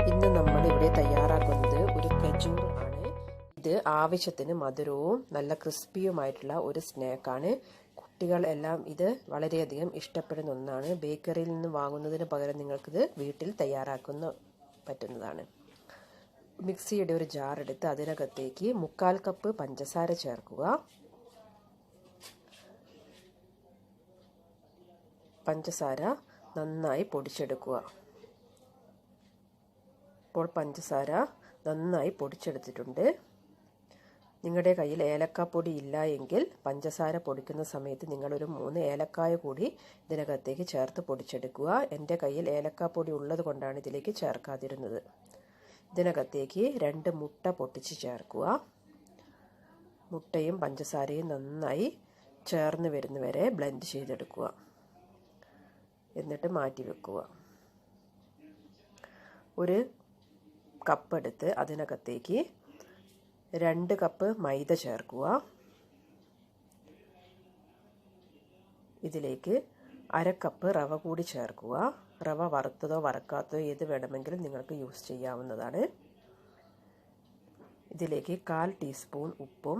ഇന്ന് നമ്മൾ ഇവിടെ തയ്യാറാക്കുന്നത് ഒരു ഖജൂർ ആണ്. ഇത് ആവശ്യത്തിന് മധുരവും നല്ല ക്രിസ്പിയുമായിട്ടുള്ള ഒരു സ്നാക്കാണ്. കുട്ടികൾ എല്ലാം ഇത് വളരെയധികം ഇഷ്ടപ്പെടുന്ന ഒന്നാണ്. ബേക്കറിയിൽ നിന്ന് വാങ്ങുന്നതിന് പകരം നിങ്ങൾക്കിത് വീട്ടിൽ പറ്റുന്നതാണ്. മിക്സിയുടെ ഒരു ജാർ എടുത്ത് അതിനകത്തേക്ക് 1/4 കപ്പ് പഞ്ചസാര ചേർക്കുക. പഞ്ചസാര നന്നായി പൊടിച്ചെടുക്കുക. ഇപ്പോൾ പഞ്ചസാര നന്നായി പൊടിച്ചെടുത്തിട്ടുണ്ട്. നിങ്ങളുടെ കയ്യിൽ ഏലക്കാപ്പൊടി ഇല്ല എങ്കിൽ പഞ്ചസാര പൊടിക്കുന്ന സമയത്ത് നിങ്ങളൊരു 3 ഏലക്കായ കൂടി ഇതിനകത്തേക്ക് ചേർത്ത് പൊടിച്ചെടുക്കുക. എൻ്റെ കയ്യിൽ ഏലക്കാപ്പൊടി ഉള്ളത് കൊണ്ടാണ് ഇതിലേക്ക് ചേർക്കാതിരുന്നത്. ഇതിനകത്തേക്ക് 2 മുട്ട പൊട്ടിച്ച് ചേർക്കുക. മുട്ടയും പഞ്ചസാരയും നന്നായി ചേർന്ന് വരുന്നവരെ ബ്ലെൻഡ് ചെയ്തെടുക്കുക. എന്നിട്ട് മാറ്റി വെക്കുക. ഒരു കപ്പ് എടുത്ത് അതിനകത്തേക്ക് 2 കപ്പ് മൈദ ചേർക്കുക. ഇതിലേക്ക് 1/2 കപ്പ് റവ കൂടി ചേർക്കുക. റവ വറുത്തതോ വറക്കാത്തതോ ഏത് വേണമെങ്കിലും നിങ്ങൾക്ക് യൂസ് ചെയ്യാവുന്നതാണ്. ഇതിലേക്ക് 1/4 ടീസ്പൂൺ ഉപ്പും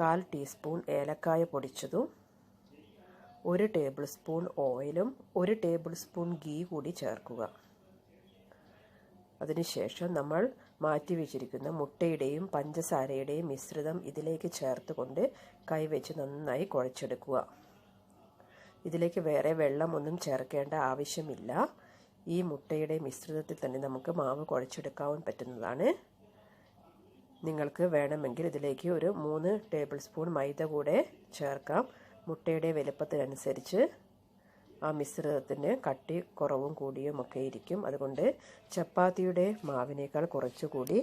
1/4 ടീസ്പൂൺ ഏലക്കായ പൊടിച്ചതും 1 ടേബിൾ സ്പൂൺ ഓയിലും 1 ടേബിൾ സ്പൂൺ ഗീ കൂടി ചേർക്കുക. അതിനുശേഷം നമ്മൾ മാറ്റി വെച്ചിരിക്കുന്ന മുട്ടയുടെയും പഞ്ചസാരയുടെയും മിശ്രിതം ഇതിലേക്ക് ചേർത്തുകൊണ്ട് കൈവച്ച് നന്നായി കുഴച്ചെടുക്കുക. ഇതിലേക്ക് വേറെ വെള്ളമൊന്നും ചേർക്കേണ്ട ആവശ്യമില്ല. ഈ മുട്ടയുടെ മിശ്രിതത്തിൽ തന്നെ നമുക്ക് മാവ് കുഴച്ചെടുക്കാൻ പറ്റുന്നതാണ്. നിങ്ങൾക്ക് വേണമെങ്കിൽ ഇതിലേക്ക് ഒരു 3 ടേബിൾ സ്പൂൺ മൈദ കൂടെ ചേർക്കാം. മുട്ടയുടെ വലുപ്പത്തിനനുസരിച്ച് ആ മിശ്രിതത്തിന് കട്ടി കുറവും കൂടിയും ഒക്കെ ഇരിക്കും. അതുകൊണ്ട് ചപ്പാത്തിയുടെ മാവിനേക്കാൾ കുറച്ചുകൂടി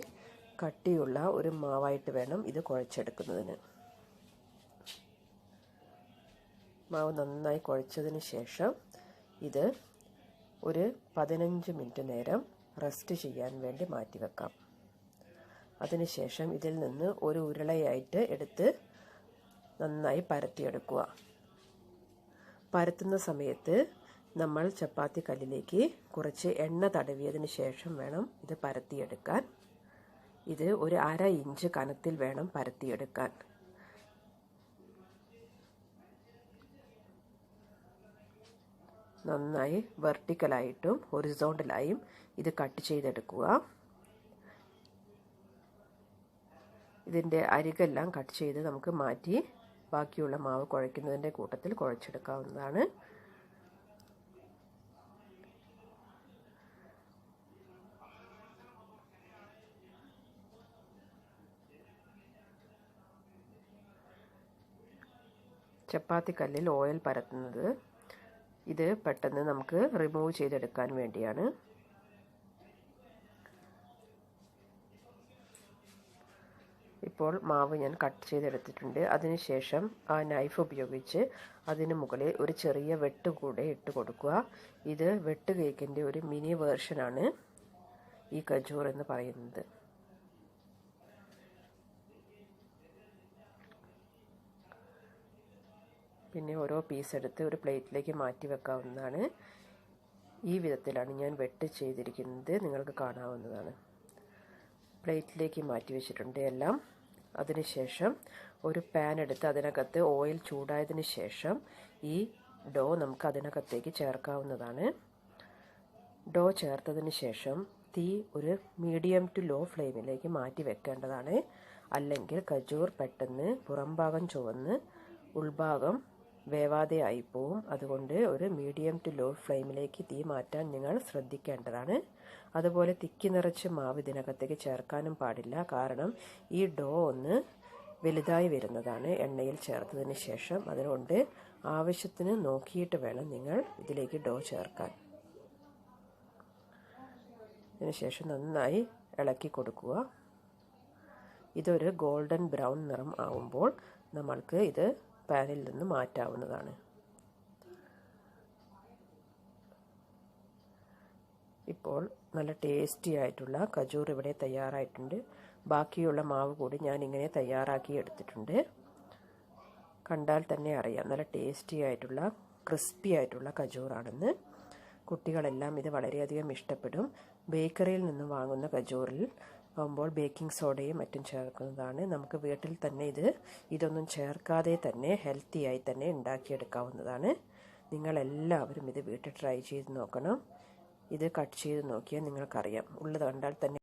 കട്ടിയുള്ള ഒരു മാവായിട്ട് വേണം ഇത് കുഴച്ചെടുക്കുന്നതിന്. മാവ് നന്നായി കുഴച്ചതിന് ശേഷം ഇത് ഒരു 15 മിനിറ്റ് നേരം റെസ്റ്റ് ചെയ്യാൻ വേണ്ടി മാറ്റിവെക്കാം. അതിനുശേഷം ഇതിൽ നിന്ന് ഒരു ഉരുളയായിട്ട് എടുത്ത് നന്നായി പരത്തിയെടുക്കുക. പരത്തുന്ന സമയത്ത് നമ്മൾ ചപ്പാത്തി കല്ലിലേക്ക് കുറച്ച് എണ്ണ തടവിയതിന് ശേഷം വേണം ഇത് പരത്തിയെടുക്കാൻ. ഇത് ഒരു 1/2 ഇഞ്ച് കനത്തിൽ വേണം പരത്തിയെടുക്കാൻ. നന്നായി വെർട്ടിക്കലായിട്ടും ഹൊറിസോണ്ടലായും ഇത് കട്ട് ചെയ്തെടുക്കുക. ഇതിൻ്റെ അരികെല്ലാം കട്ട് ചെയ്ത് നമുക്ക് മാറ്റി ബാക്കിയുള്ള മാവ് കുഴയ്ക്കുന്നതിൻ്റെ കൂട്ടത്തിൽ കുഴച്ചെടുക്കാവുന്നതാണ്. ചപ്പാത്തി കല്ലിൽ ഓയിൽ പരത്തുന്നത് ഇത് പെട്ടെന്ന് നമുക്ക് റിമൂവ് ചെയ്തെടുക്കാൻ വേണ്ടിയാണ്. ഇപ്പോൾ മാവ് ഞാൻ കട്ട് ചെയ്തെടുത്തിട്ടുണ്ട്. അതിനുശേഷം ആ നൈഫ് ഉപയോഗിച്ച് അതിന് മുകളിൽ ഒരു ചെറിയ വെട്ട് കൂടെ ഇട്ട് കൊടുക്കുക. ഇത് വെട്ട് കേക്കിൻ്റെ ഒരു മിനി വേർഷനാണ് ഈ ഖജൂർ എന്ന് പറയുന്നത്. പിന്നെ ഓരോ പീസ് എടുത്ത് ഒരു പ്ലേറ്റിലേക്ക് മാറ്റി വെക്കാവുന്നതാണ്. ഈ വിധത്തിലാണ് ഞാൻ വെട്ട് ചെയ്തിരിക്കുന്നത്. നിങ്ങൾക്ക് കാണാവുന്നതാണ്. പ്ലേറ്റിലേക്ക് മാറ്റി വെച്ചിട്ടുണ്ട് എല്ലാം. അതിനുശേഷം ഒരു പാൻ എടുത്ത് അതിനകത്ത് ഓയിൽ ചൂടായതിന് ശേഷം ഈ ഡോ നമുക്ക് അതിനകത്തേക്ക് ചേർക്കാവുന്നതാണ്. ഡോ ചേർത്തതിന് ശേഷം തീ ഒരു മീഡിയം ടു ലോ ഫ്ലെയിമിലേക്ക് മാറ്റി വെക്കേണ്ടതാണ്. അല്ലെങ്കിൽ ഖജൂർ പെട്ടെന്ന് പുറംഭാഗം ചുവന്ന് ഉൾഭാഗം വേവാതെ ആയിപ്പോവും. അതുകൊണ്ട് ഒരു മീഡിയം ടു ലോ ഫ്ലെയിമിലേക്ക് തീ മാറ്റാൻ നിങ്ങൾ ശ്രദ്ധിക്കേണ്ടതാണ്. അതുപോലെ തിക്കി നിറച്ച് മാവ് ഇതിനകത്തേക്ക് ചേർക്കാനും പാടില്ല. കാരണം ഈ ഡോ ഒന്ന് വലുതായി വരുന്നതാണ് എണ്ണയിൽ ചേർത്തതിന് ശേഷം. അതുകൊണ്ട് ആവശ്യത്തിന് നോക്കിയിട്ട് വേണം നിങ്ങൾ ഇതിലേക്ക് ഡോ ചേർക്കാൻ. അതിനുശേഷം നന്നായി ഇളക്കി കൊടുക്കുക. ഇതൊരു ഗോൾഡൻ ബ്രൗൺ നിറം ആവുമ്പോൾ നമ്മൾക്ക് ഇത് പാനിൽ നിന്ന് മാറ്റാവുന്നതാണ്. ഇപ്പോൾ നല്ല ടേസ്റ്റി ആയിട്ടുള്ള ഖജൂർ ഇവിടെ തയ്യാറായിട്ടുണ്ട്. ബാക്കിയുള്ള മാവ് കൂടി ഞാൻ ഇങ്ങനെ തയ്യാറാക്കി എടുത്തിട്ടുണ്ട്. കണ്ടാൽ തന്നെ അറിയാം നല്ല ടേസ്റ്റി ആയിട്ടുള്ള ക്രിസ്പി ആയിട്ടുള്ള ഖജൂറാണെന്ന്. കുട്ടികളെല്ലാം ഇത് വളരെയധികം ഇഷ്ടപ്പെടും. ബേക്കറിയിൽ നിന്നും വാങ്ങുന്ന ഖജൂറിൽ ആകുമ്പോൾ ബേക്കിംഗ് സോഡയും മറ്റും ചേർക്കുന്നതാണ്. നമുക്ക് വീട്ടിൽ തന്നെ ഇതൊന്നും ചേർക്കാതെ തന്നെ ഹെൽത്തിയായി തന്നെ ഉണ്ടാക്കിയെടുക്കാവുന്നതാണ്. നിങ്ങളെല്ലാവരും ഇത് വീട്ടിൽ ട്രൈ ചെയ്ത് നോക്കണം. ഇത് കട്ട് ചെയ്ത് നോക്കിയാൽ നിങ്ങൾക്കറിയാം, ഉള്ളത് കണ്ടാൽ തന്നെ